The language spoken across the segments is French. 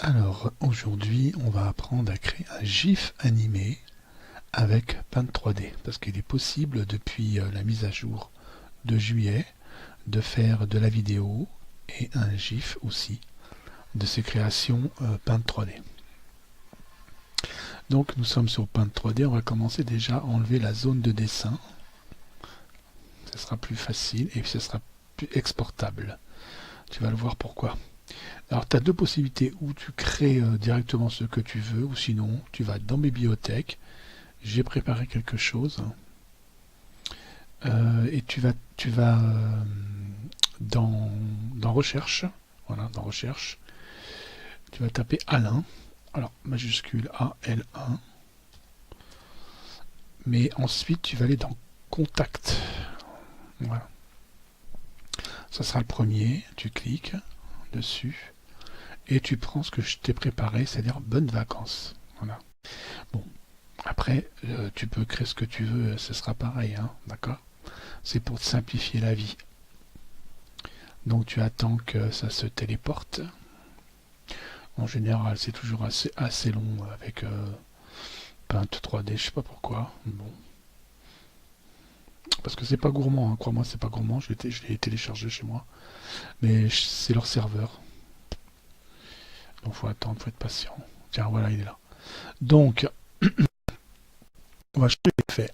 Alors aujourd'hui on va apprendre à créer un GIF animé avec Paint 3D parce qu'il est possible depuis la mise à jour de juillet de faire de la vidéo et un GIF aussi de ces créations Paint 3D. Donc nous sommes sur Paint 3D, on va commencer déjà à enlever la zone de dessin. Ce sera plus facile et ce sera plus exportable. Tu vas le voir pourquoi. Alors tu as deux possibilités, où tu crées directement ce que tu veux, ou sinon tu vas dans Bibliothèque, j'ai préparé quelque chose, et tu vas dans Recherche, voilà, dans Recherche, tu vas taper Alain, alors majuscule AL1, mais ensuite tu vas aller dans Contact, voilà. Ça sera le premier, tu cliques dessus, et tu prends ce que je t'ai préparé, c'est-à-dire bonnes vacances. Voilà. Bon, après, tu peux créer ce que tu veux, ce sera pareil, hein, d'accord? C'est pour te simplifier la vie. Donc tu attends que ça se téléporte. En général, c'est toujours assez long avec Paint 3D, je sais pas pourquoi. Bon. Parce que c'est pas gourmand, hein, crois-moi, c'est pas gourmand, je l'ai téléchargé chez moi. Mais c'est leur serveur. Donc faut attendre, faut être patient. Tiens, voilà, il est là. Donc, on va changer l'effet.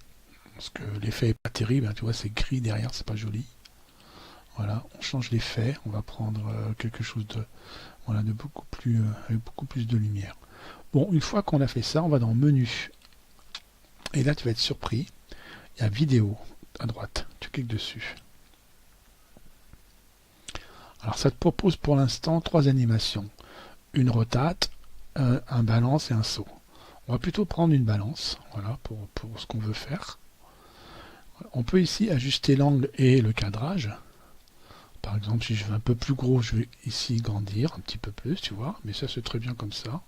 Parce que l'effet est pas terrible, hein, tu vois, c'est gris derrière, c'est pas joli. Voilà, on change l'effet, on va prendre quelque chose de, voilà, de beaucoup plus, avec beaucoup plus de lumière. Bon, une fois qu'on a fait ça, on va dans Menu. Et là, tu vas être surpris. Il y a Vidéo à droite. Tu cliques dessus. Alors, ça te propose pour l'instant 3 animations. Une rotate, un balance et un saut. On va plutôt prendre une balance, voilà, pour ce qu'on veut faire. On peut ici ajuster l'angle et le cadrage. Par exemple, si je veux un peu plus gros, je vais ici grandir un petit peu plus, tu vois, mais ça c'est très bien comme ça.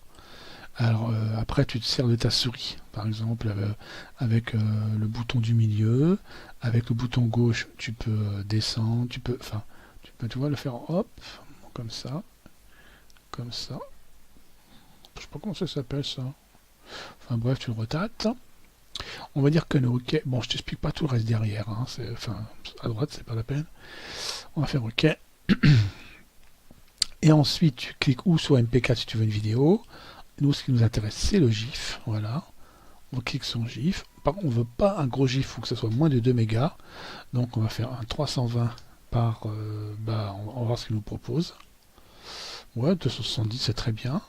Alors après, tu te sers de ta souris, par exemple avec le bouton du milieu, avec le bouton gauche, tu peux descendre, tu peux, tu vois, le faire hop, comme ça, comme ça. Je sais pas comment ça s'appelle ça. Enfin bref, tu le rotates. On va dire que le OK. Bon, je t'explique pas tout le reste derrière. Hein, enfin, à droite, c'est pas la peine. On va faire OK. Et ensuite, tu cliques ou sur MP4 si tu veux une vidéo. Nous, ce qui nous intéresse, c'est le GIF. Voilà. On clique sur GIF. Par contre, on ne veut pas un gros GIF, il faut que ça soit moins de 2 mégas. Donc, on va faire un 320 par... on va voir ce qu'il nous propose. Ouais, 270, c'est très bien.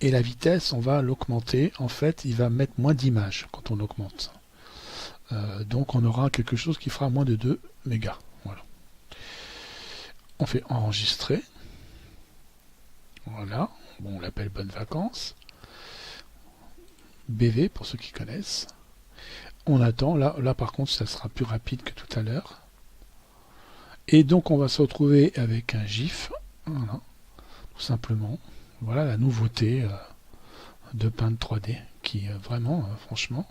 Et la vitesse, on va l'augmenter. En fait, il va mettre moins d'images quand on augmente. Donc, on aura quelque chose qui fera moins de 2 mégas. Voilà. On fait enregistrer. Voilà. Bon, on l'appelle Bonnes Vacances. BV, pour ceux qui connaissent. On attend. Là, par contre, ça sera plus rapide que tout à l'heure. Et donc, on va se retrouver avec un GIF. Voilà. Tout simplement. Voilà la nouveauté de Paint 3D qui vraiment, franchement,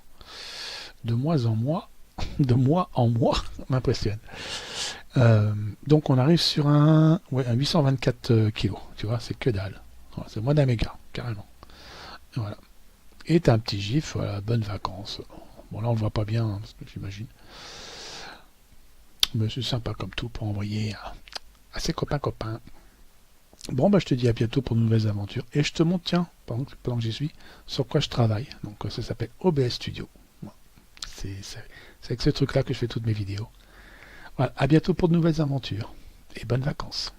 de mois en mois, m'impressionne. Donc on arrive sur un 824 kg, tu vois, c'est que dalle. Voilà, c'est moins d'un méga, carrément. Voilà. Et t'as un petit gif, voilà, bonnes vacances. Bon là on le voit pas bien, hein, j'imagine. Mais c'est sympa comme tout pour envoyer à ses copains. Bon, bah, je te dis à bientôt pour de nouvelles aventures. Et je te montre, tiens, pendant que j'y suis, sur quoi je travaille. Donc, ça s'appelle OBS Studio. Bon, c'est avec ce truc-là que je fais toutes mes vidéos. Voilà, à bientôt pour de nouvelles aventures. Et bonnes vacances.